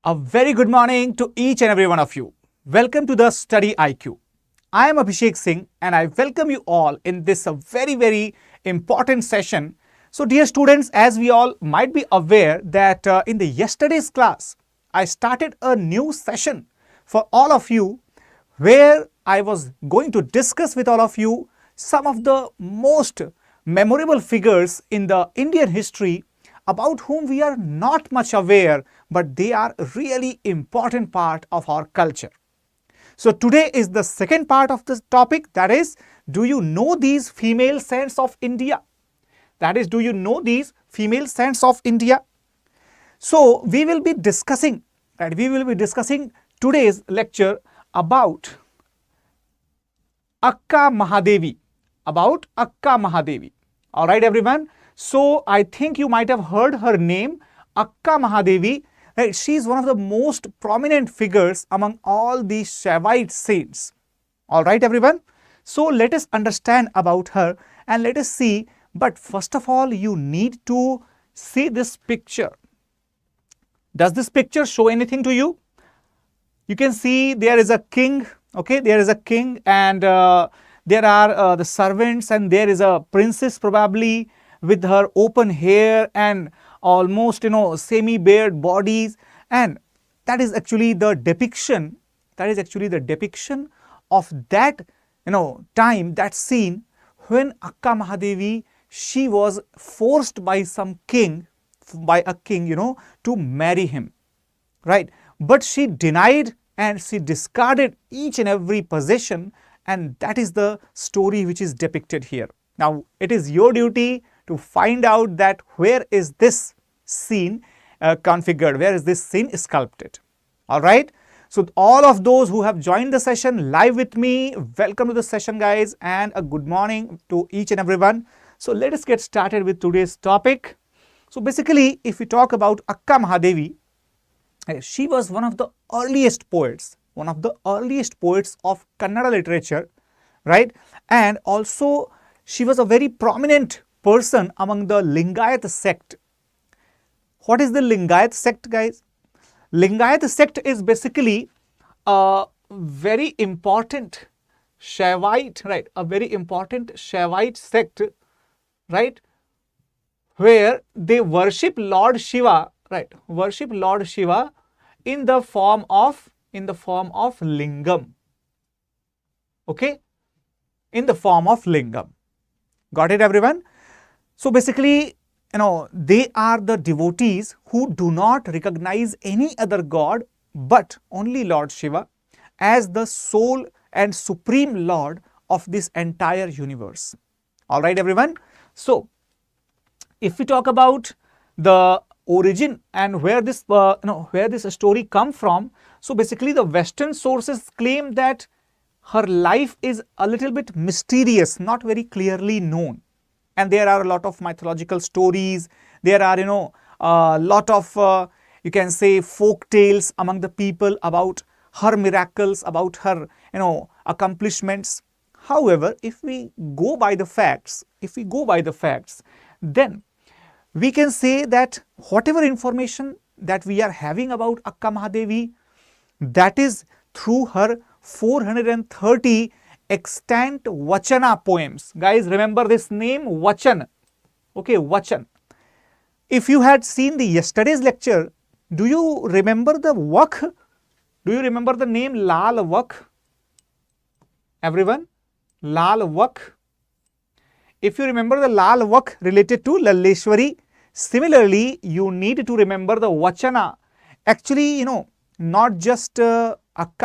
A very good morning to each and every one of you. Welcome to the Study IQ. I am Abhishek Singh and I welcome you all in this very important session. So dear students, as we all might be aware that in the yesterday's class, I started a new session for all of you where I was going to discuss with all of you some of the most memorable figures in the Indian history about whom we are not much aware, but they are a really important part of our culture. So today is the second part of this topic, that is, do you know these female saints of India? That is, do you know these female saints of India? So we will be discussing, today's lecture about Akka Mahadevi, All right, everyone. So I think you might have heard her name, Akka Mahadevi. Right? She is one of the most prominent figures among all these Shaivite saints. All right, everyone. So let us understand about her and let us see. But first of all, you need to see this picture. Does this picture show anything to you? You can see there is a king. Okay, there is a king and there are the servants and there is a princess probably with her open hair and almost semi-bared bodies, and that is actually the depiction of that time, that scene when Akka Mahadevi, she was forced by a king to marry him, right? But she denied and she discarded each and every possession, and that is the story which is depicted here. Now it is your duty to find out that where is this scene configured, where is this scene sculpted. All right. So all of those who have joined the session live with me, welcome to the session, guys, and a good morning to each and everyone. So let us get started with today's topic. So basically, if we talk about Akka Mahadevi, she was one of the earliest poets of Kannada literature, right? And also she was a very prominent person among the Lingayat sect. What is the Lingayat sect, guys? Lingayat sect is basically a very important Shaivite, right? A very important Shaivite sect, right? Where they worship Lord Shiva, right? Worship Lord Shiva in the form of lingam. Okay? In the form of lingam. Got it, everyone? So basically, they are the devotees who do not recognize any other god but only Lord Shiva as the sole and supreme Lord of this entire universe. All right, everyone. So if we talk about the origin and where this story come from, so basically the Western sources claim that her life is a little bit mysterious, not very clearly known. And there are a lot of mythological stories. There are, a lot of, you can say, folk tales among the people about her miracles, about her, accomplishments. However, if we go by the facts, then we can say that whatever information that we are having about Akka Mahadevi, that is through her 430 extant Vachana poems. Guys, remember this name, Vachan. Okay, Vachan. If you had seen the yesterday's lecture, do you remember the Vak? Do you remember the name Lal Vak? Everyone? Lal Vak. If you remember the Lal Vak related to Laleshwari, similarly, you need to remember the Vachana. Actually, not just Akka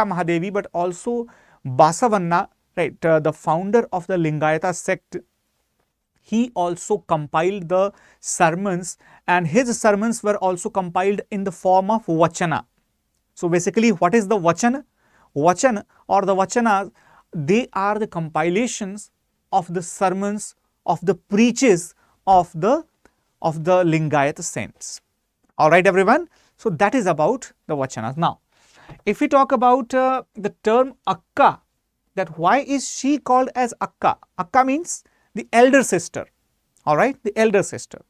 Mahadevi, but also Basavanna, right, the founder of the Lingayata sect, he also compiled the sermons, and his sermons were also compiled in the form of Vachana. So basically, what is the Vachan? Vachan or the Vachanas, they are the compilations of the sermons, of the preaches of the Lingayata saints. All right, everyone. So that is about the Vachanas. Now, if we talk about the term Akka, that why is she called as Akka? Akka means the elder sister. All right, the elder sister.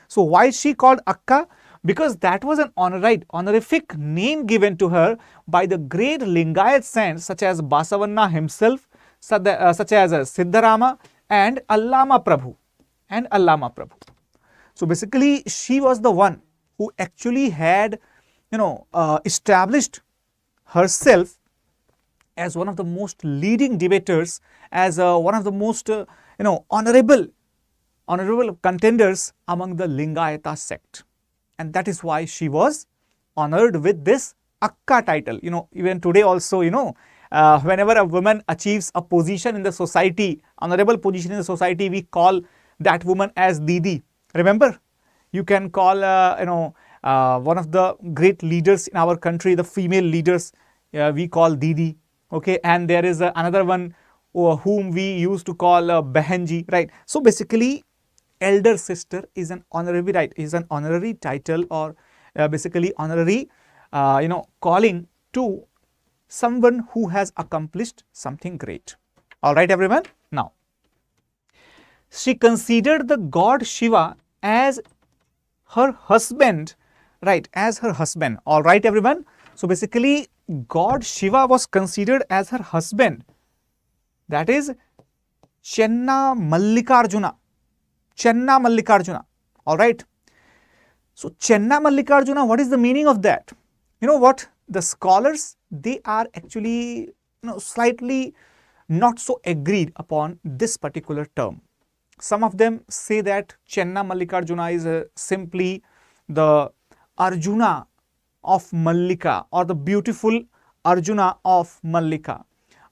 So why is she called Akka? because that was an honorific name given to her by the great Lingayat saints such as Basavanna himself, such as Siddharama and Allama Prabhu. So basically, she was the one who actually had, established herself as one of the most leading debaters, as one of the most, honorable contenders among the Lingayata sect. And that is why she was honored with this Akka title. Even today also, whenever a woman achieves a position in the society, honorable position in the society, we call that woman as Didi. Remember, you can call, one of the great leaders in our country, the female leaders, we call Didi. Okay, and there is another one whom we used to call Behenji, right? So basically, elder sister is an honorary title, or basically honorary, calling to someone who has accomplished something great. All right, everyone. Now, she considered the god Shiva as her husband, right? As her husband. All right, everyone. So basically, God Shiva was considered as her husband. That is Chenna Mallikarjuna. All right. So Chenna Mallikarjuna, what is the meaning of that? You know what? The scholars, they are actually, slightly not so agreed upon this particular term. Some of them say that Chenna Mallikarjuna is simply the Arjuna of Mallika, or the beautiful Arjuna of Mallika.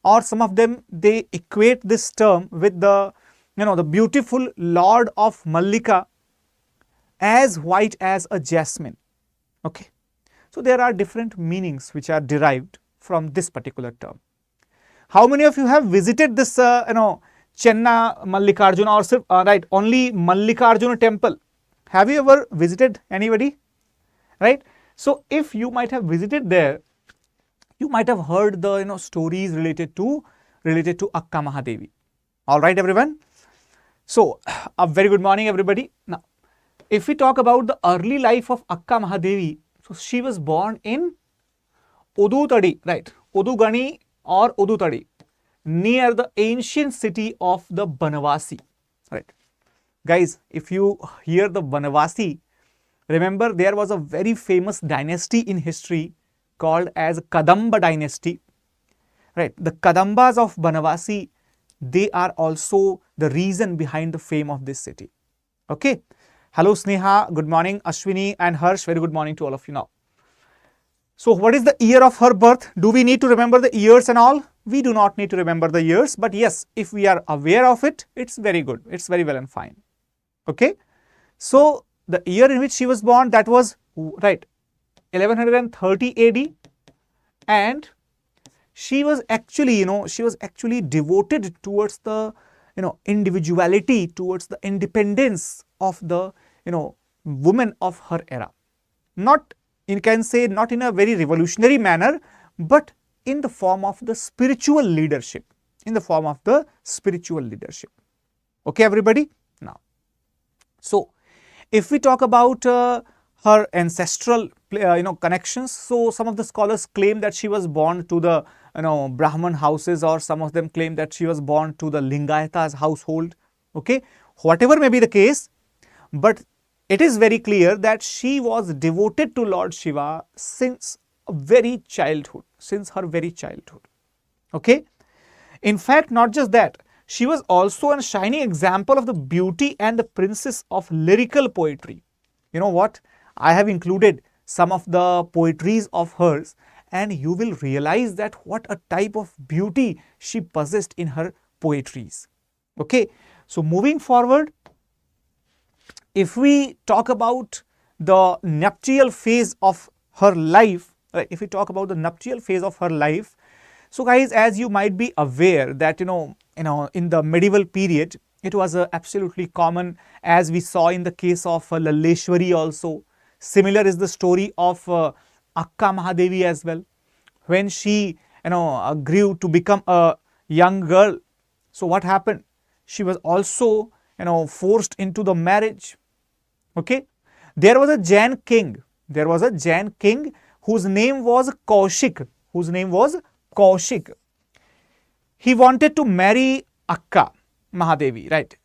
Or some of them, they equate this term with the, the beautiful Lord of Mallika as white as a jasmine. Okay. So there are different meanings which are derived from this particular term. How many of you have visited this, Chenna Mallikarjuna, or right, only Mallikarjuna temple? Have you ever visited, anybody? Right? So if you might have visited there, you might have heard the stories related to Akka Mahadevi. All right, everyone. So a very good morning, everybody. Now, if we talk about the early life of Akka Mahadevi, so she was born in Udutadi, right? Udugani or Udutadi, near the ancient city of the Banavasi. Right, guys. If you hear the Banavasi, remember, there was a very famous dynasty in history called as Kadamba dynasty, right? The Kadambas of Banavasi, they are also the reason behind the fame of this city. Okay. Hello, Sneha. Good morning, Ashwini and Harsh. Very good morning to all of you now. So what is the year of her birth? Do we need to remember the years and all? We do not need to remember the years, but yes, if we are aware of it, it's very good. It's very well and fine. Okay. So the year in which she was born, that was, right, 1130 AD, and she was actually, devoted towards the, individuality, towards the independence of the, women of her era. Not, you can say, not in a very revolutionary manner, but in the form of the spiritual leadership. Okay, everybody? Now, so if we talk about her ancestral, connections, so some of the scholars claim that she was born to the, Brahman houses, or some of them claim that she was born to the Lingayata's household. Okay, whatever may be the case, but it is very clear that she was devoted to Lord Shiva since her very childhood. Okay, in fact, not just that, she was also a shining example of the beauty and the princess of lyrical poetry. You know what? I have included some of the poetries of hers, and you will realize that what a type of beauty she possessed in her poetries. Okay, so moving forward, if we talk about the nuptial phase of her life, so guys, as you might be aware that, in the medieval period, it was absolutely common, as we saw in the case of Lalleshwari also. Similar is the story of Akka Mahadevi as well. When she, grew to become a young girl, so what happened? She was also, forced into the marriage. Okay, there was a Jain king There was a Jain king whose name was Kaushik. He wanted to marry Akka Mahadevi, right?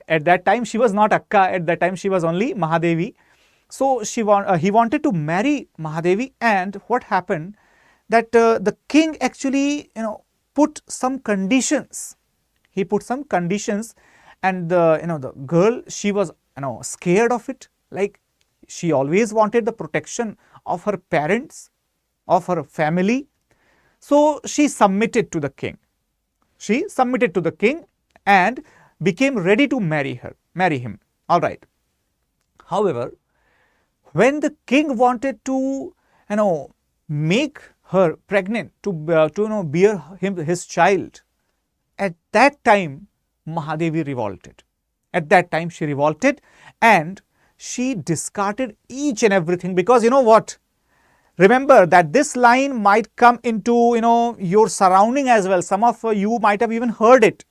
At that time, she was not Akka. At that time, she was only Mahadevi. So he wanted to marry Mahadevi, and what happened? That the king actually, put some conditions. He put some conditions, and the girl, she was scared of it. Like, she always wanted the protection of her parents, of her family. So she submitted to the king. And became ready to marry him. All right. However, when the king wanted to, make her pregnant to bear him his child, at that time Mahadevi revolted. At that time she revolted, and she discarded each and everything, because you know what? Remember that this line might come into your surrounding as well. Some of you might have even heard it.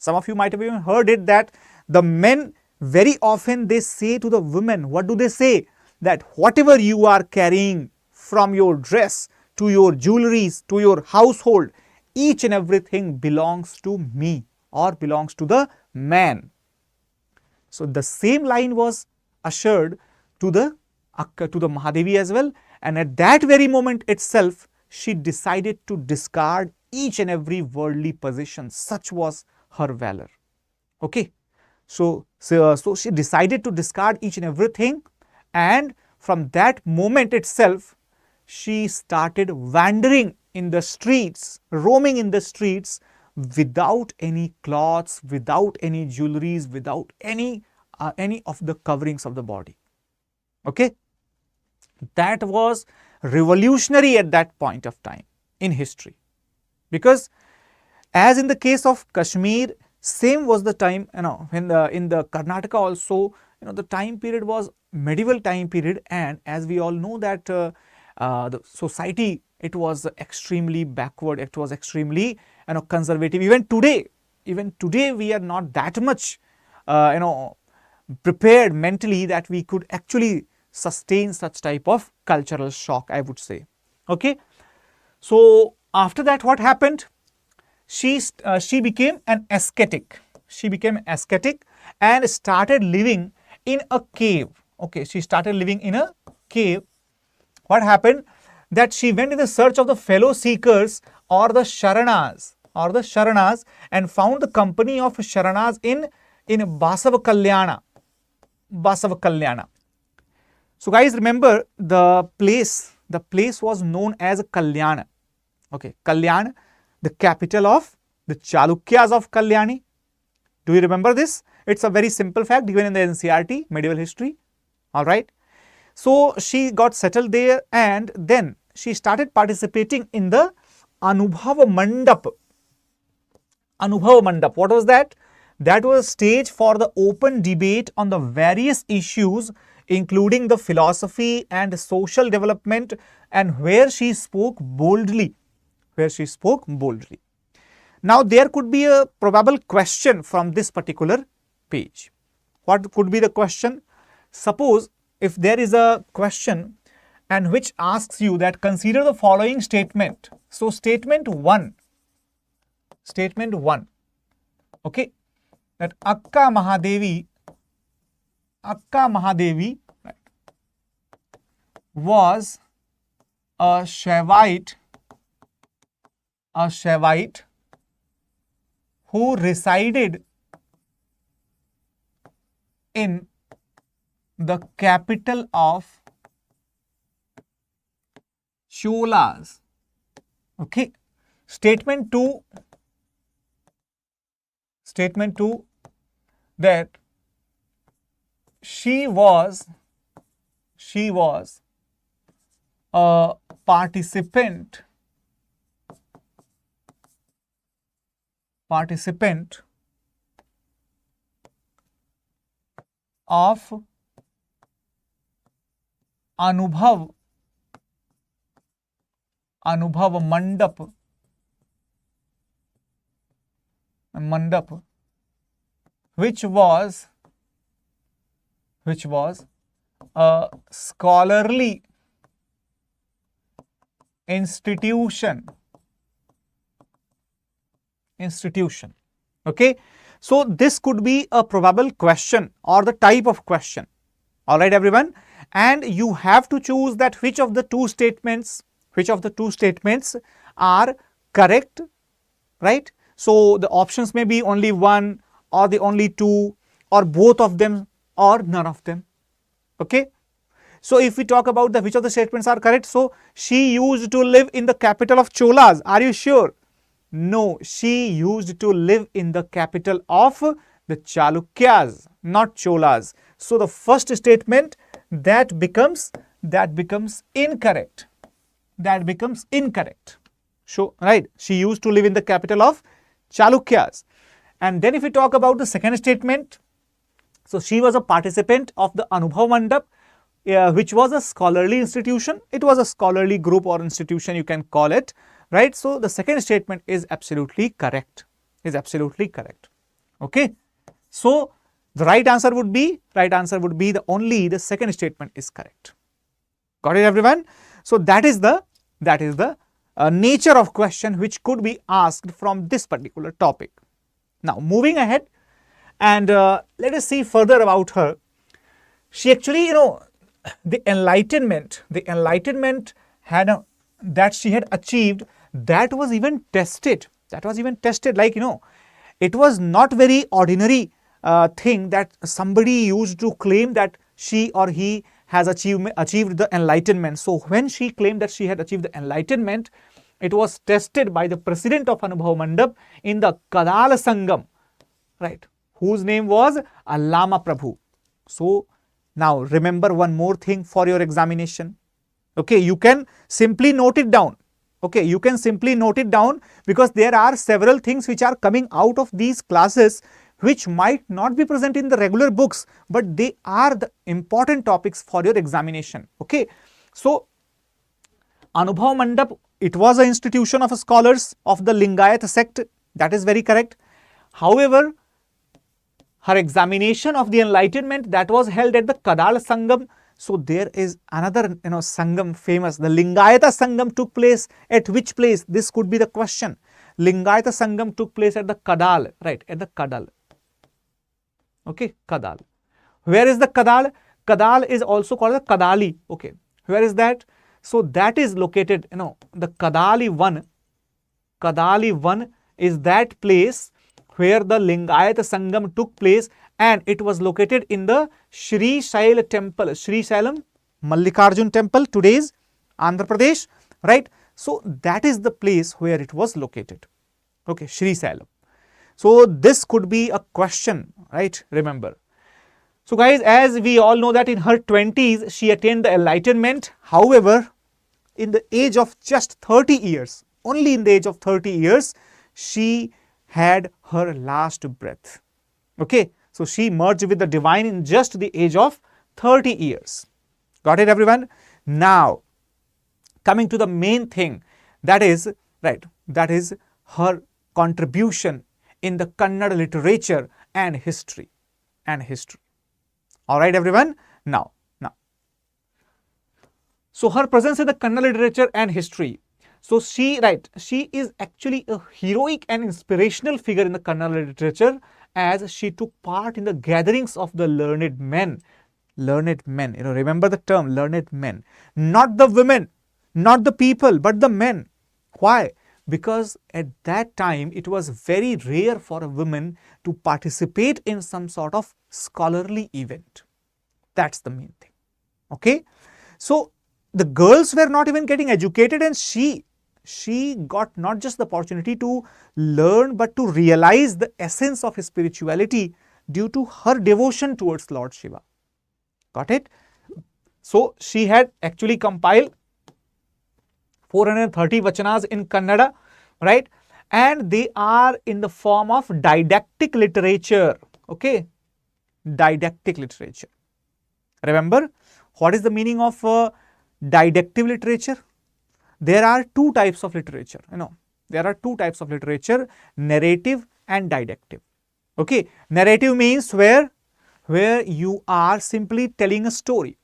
That the men very often they say to the women, what do they say? That whatever you are carrying, from your dress to your jewelries to your household, each and everything belongs to me or belongs to the man. So the same line was assured to the Mahadevi as well, and at that very moment itself she decided to discard each and every worldly possession. Such was her valor. Okay, so she decided to discard each and everything, and from that moment itself she started wandering in the streets, roaming in the streets, without any clothes, without any jewelries, without any of the coverings of the body. Okay, that was revolutionary at that point of time in history, because as in the case of Kashmir, same was the time, when in the Karnataka also, the time period was medieval time period, and as we all know that the society, it was extremely backward, it was extremely conservative. Even today we are not that much prepared mentally that we could actually sustain such type of cultural shock, I would say. Okay, so after that what happened? She became an ascetic. And started living in a cave. Okay, she started living in a cave. What happened? That she went in the search of the fellow seekers, or the Sharanas, and found the company of Sharanas in Basava Kalyana. So guys, remember the place was known as Kalyana. Okay, Kalyan, the capital of the Chalukyas of Kalyani. Do you remember this? It's a very simple fact given in the NCERT, medieval history. All right. So she got settled there, and then she started participating in the Anubhava Mandap. What was that? That was a stage for the open debate on the various issues, including the philosophy and social development, and where she spoke boldly. Now there could be a probable question from this particular page. What could be the question? Suppose if there is a question and which asks you that consider the following statement. So statement 1, okay, that Akka Mahadevi right, was a Shaivite who resided in the capital of Cholas. Okay. Statement 2, that she was a participant of Anubhav Mandap, which was a scholarly institution. Okay, so this could be a probable question or the type of question. All right, everyone, and you have to choose that which of the two statements are correct, right? So the options may be only one or the only two or both of them or none of them. Okay, so if we talk about the which of the statements are correct, so she used to live in the capital of Cholas. Are you sure? No, she used to live in the capital of the Chalukyas, not Cholas. So the first statement that becomes incorrect. That becomes incorrect. So, right, she used to live in the capital of Chalukyas. And then if we talk about the second statement, so she was a participant of the Anubhav Mandap, which was a scholarly institution. It was a scholarly group or institution, you can call it, right? So the second statement is absolutely correct. Okay. So the right answer would be the second statement is correct. Got it, everyone? So that is the nature of question which could be asked from this particular topic. Now moving ahead, and let us see further about her. She actually, the enlightenment that she had achieved, that was even tested. Like, it was not very ordinary thing that somebody used to claim that she or he has achieved the enlightenment. So when she claimed that she had achieved the enlightenment, it was tested by the president of Anubhav Mandap in the Kadal Sangam, right, whose name was Allama Prabhu. So now remember one more thing for your examination. Okay, you can simply note it down. Because there are several things which are coming out of these classes which might not be present in the regular books, but they are the important topics for your examination. Okay, so Anubhav Mandap, it was an institution of scholars of the Lingayat sect. That is very correct. However, her examination of the enlightenment, that was held at the Kadal Sangam. So there is another Sangam famous. The Lingayata Sangam took place at which place? This could be the question. Lingayata Sangam took place at the Kadal, right? At the Kadal. Okay, Kadal. Where is the Kadal? Kadal is also called the Kadali. Okay, where is that? So that is located, the Kadali one is that place where the Lingayata Sangam took place, and it was located in the Sri Shaila temple, Sri Sailam Mallikarjun temple, today's Andhra Pradesh, right? So that is the place where it was located. Okay, Sri Sailam. So this could be a question, right? Remember. So guys, as we all know that in her 20s, she attained the enlightenment. However, in the age of just 30 years, only in the age of 30 years, she had her last breath. Okay, so she merged with the divine in just the age of 30 years. Got it, everyone? Now, coming to the main thing, that is her contribution in the Kannada literature and history. All right, everyone? Now, so her presence in the Kannada literature and history. So she is actually a heroic and inspirational figure in the Kannada literature, as she took part in the gatherings of the learned men. Remember the term learned men. Not the women, not the people, but the men. Why? Because at that time, it was very rare for a woman to participate in some sort of scholarly event. That's the main thing. Okay? So the girls were not even getting educated, and she got not just the opportunity to learn, but to realize the essence of spirituality due to her devotion towards Lord Shiva. Got it? So she had actually compiled 430 vachanas in Kannada, right? And they are in the form of didactic literature. Okay? Didactic literature. Remember, what is the meaning of didactic literature? There are two types of literature. There are two types of literature: narrative and didactic. Okay, narrative means where you are simply telling a story.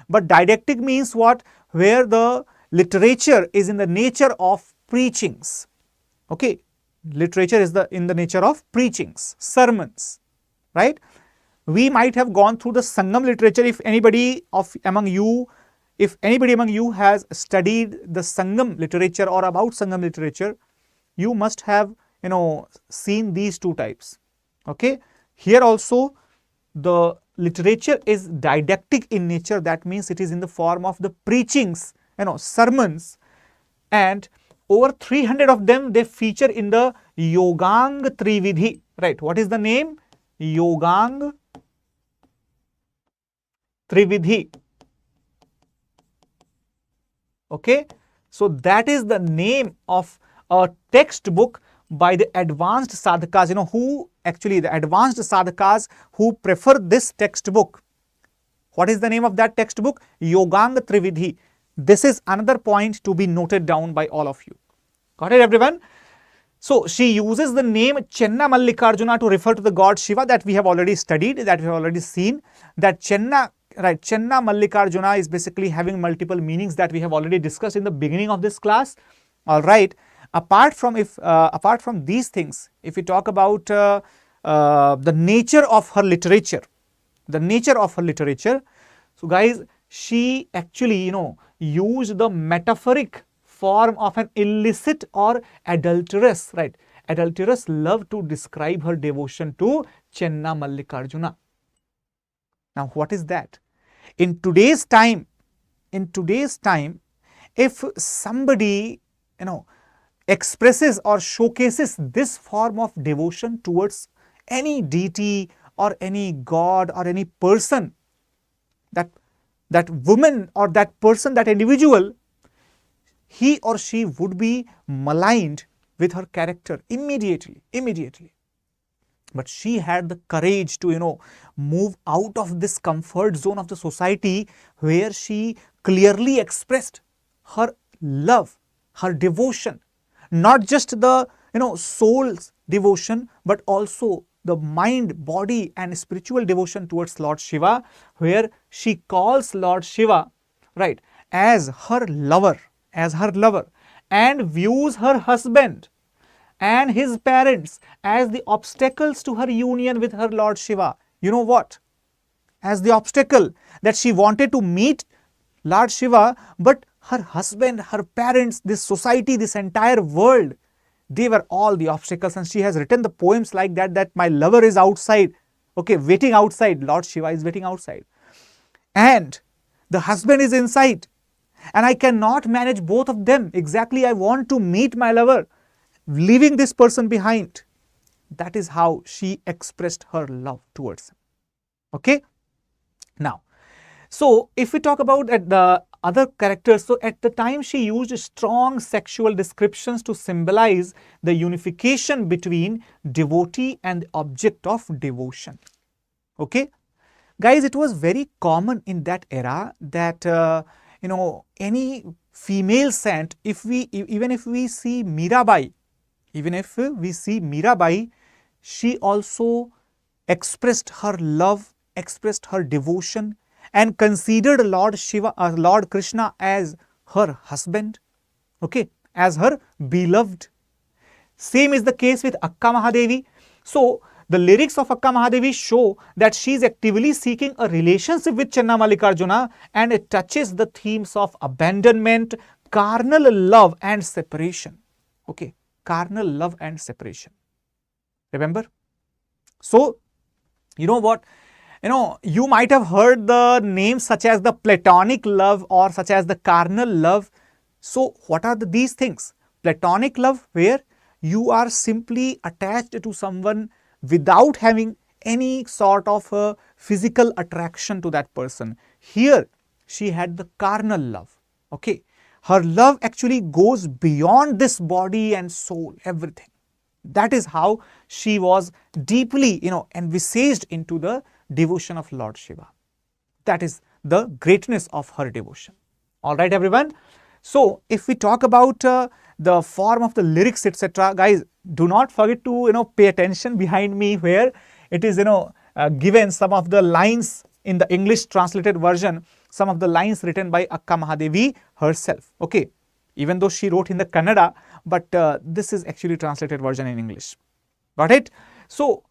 But didactic means what? Where the literature is in the nature of preachings. Okay, literature is in the nature of preachings, sermons, right? We might have gone through the Sangam literature. If anybody among you has studied the Sangam literature or about Sangam literature, you must have seen these two types. Okay, here also the literature is didactic in nature. That means it is in the form of the preachings, sermons, and over 300 of them, they feature in the Yogang Trividhi, right? What is the name? Yogang Trividhi. Okay, so that is the name of a textbook by the advanced sadhakas, the advanced sadhakas who prefer this textbook. What is the name of that textbook? Yogang Trividhi. This is another point to be noted down by all of you. Got it, everyone? So she uses the name Chenna Mallikarjuna to refer to the god Shiva, that we have already studied, that we have already seen. That Chenna Mallikarjuna is basically having multiple meanings that we have already discussed in the beginning of this class. All right. Apart from these things, if we talk about the nature of her literature, so guys, she actually used the metaphoric form of an illicit or adulterous, right? Adulterous love to describe her devotion to Chenna Mallikarjuna. Now, what is that? In today's time, if somebody, expresses or showcases this form of devotion towards any deity or any god or any person, that woman or that person, that individual, he or she would be maligned with her character immediately. But she had the courage to, move out of this comfort zone of the society, where she clearly expressed her love, her devotion, not just the, soul's devotion, but also the mind, body and spiritual devotion towards Lord Shiva, where she calls Lord Shiva, right, as her lover, and views her husband and his parents as the obstacles to her union with her Lord Shiva. You know what? As the obstacle, that she wanted to meet Lord Shiva, but her husband, her parents, this society, this entire world, they were all the obstacles. And she has written the poems like that my lover is outside, okay, waiting outside. Lord Shiva is waiting outside. And the husband is inside. And I cannot manage both of them. Exactly, I want to meet my lover, leaving this person behind. That is how she expressed her love towards him. Okay. Now, so if we talk about the other characters, so at the time she used strong sexual descriptions to symbolize the unification between devotee and the object of devotion. Okay. Guys, it was very common in that era that, any female saint, even if we see Mirabai, she also expressed her love, expressed her devotion, and considered Lord Shiva, Lord Krishna as her husband, okay, as her beloved. Same is the case with Akka Mahadevi. So the lyrics of Akka Mahadevi show that she is actively seeking a relationship with Chenna Mallikarjuna, and it touches the themes of abandonment, carnal love and separation. Okay, carnal love and separation. Remember? So, you know what? You might have heard the names such as the platonic love or such as the carnal love. So, what are these things? Platonic love, where you are simply attached to someone without having any sort of physical attraction to that person. Here, she had the carnal love. Okay. Her love actually goes beyond this body and soul, everything. That is how she was deeply, envisaged into the devotion of Lord Shiva. That is the greatness of her devotion. All right, everyone. So, if we talk about the form of the lyrics, etc., guys, do not forget to, pay attention behind me, where it is, given some of the lines in the English translated version. some of the lines written by Akka Mahadevi herself. Okay, even though she wrote in the Kannada, but this is actually translated version in English. Got it? So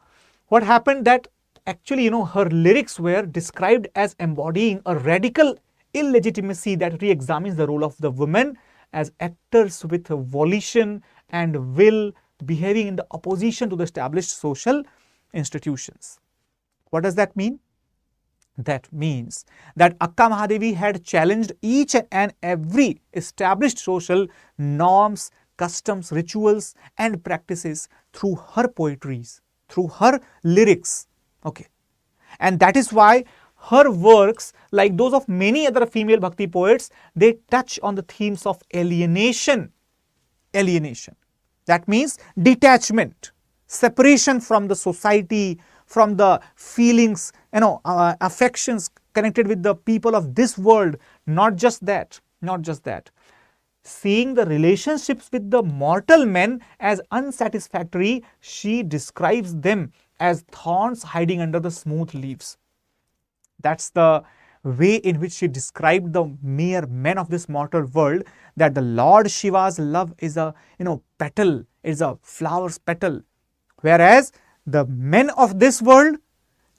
what happened that actually, her lyrics were described as embodying a radical illegitimacy that re-examines the role of the women as actors with volition and will, behaving in the opposition to the established social institutions. What does that mean? That means that Akka Mahadevi had challenged each and every established social norms, customs, rituals and practices through her poetries, through her lyrics. Okay. And that is why her works, like those of many other female bhakti poets, they touch on the themes of alienation. Alienation. That means detachment, separation from the society, from the feelings, affections connected with the people of this world. Not just that, not just that. Seeing the relationships with the mortal men as unsatisfactory, she describes them as thorns hiding under the smooth leaves. That's the way in which she described the mere men of this mortal world, that the Lord Shiva's love is a, petal, is a flower's petal. Whereas the men of this world,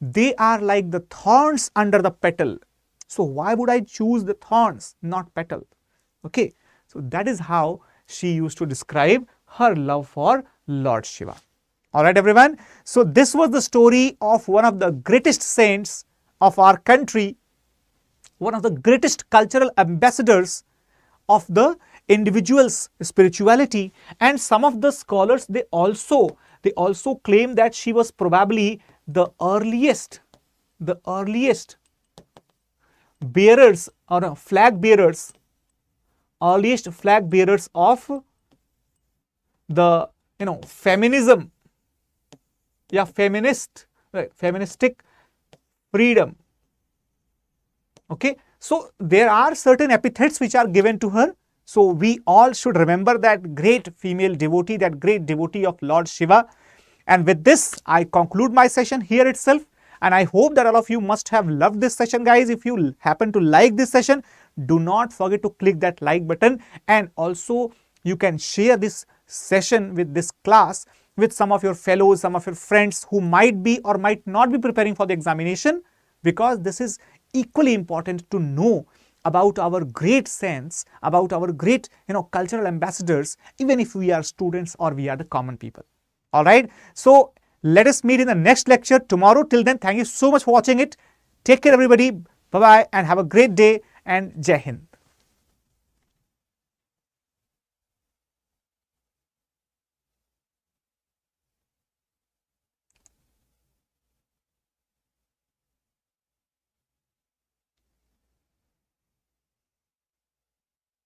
they are like the thorns under the petal. So why would I choose the thorns, not petal? Okay. So that is how she used to describe her love for Lord Shiva. Alright everyone. So this was the story of one of the greatest saints of our country, one of the greatest cultural ambassadors of the individual's spirituality. And some of the scholars, they also claim that she was probably the earliest bearers or flag bearers, earliest flag bearers of the feminism, feministic freedom. Okay, so there are certain epithets which are given to her. So we all should remember that great female devotee, that great devotee of Lord Shiva. And with this, I conclude my session here itself. And I hope that all of you must have loved this session, guys. If you happen to like this session, do not forget to click that like button. And also, you can share this session with this class with some of your fellows, some of your friends who might be or might not be preparing for the examination, because this is equally important to know about our great saints, about our great, cultural ambassadors, even if we are students or we are the common people. All right. So let us meet in the next lecture tomorrow. Till then, thank you so much for watching it. Take care, everybody. Bye-bye and have a great day, and Jai Hind.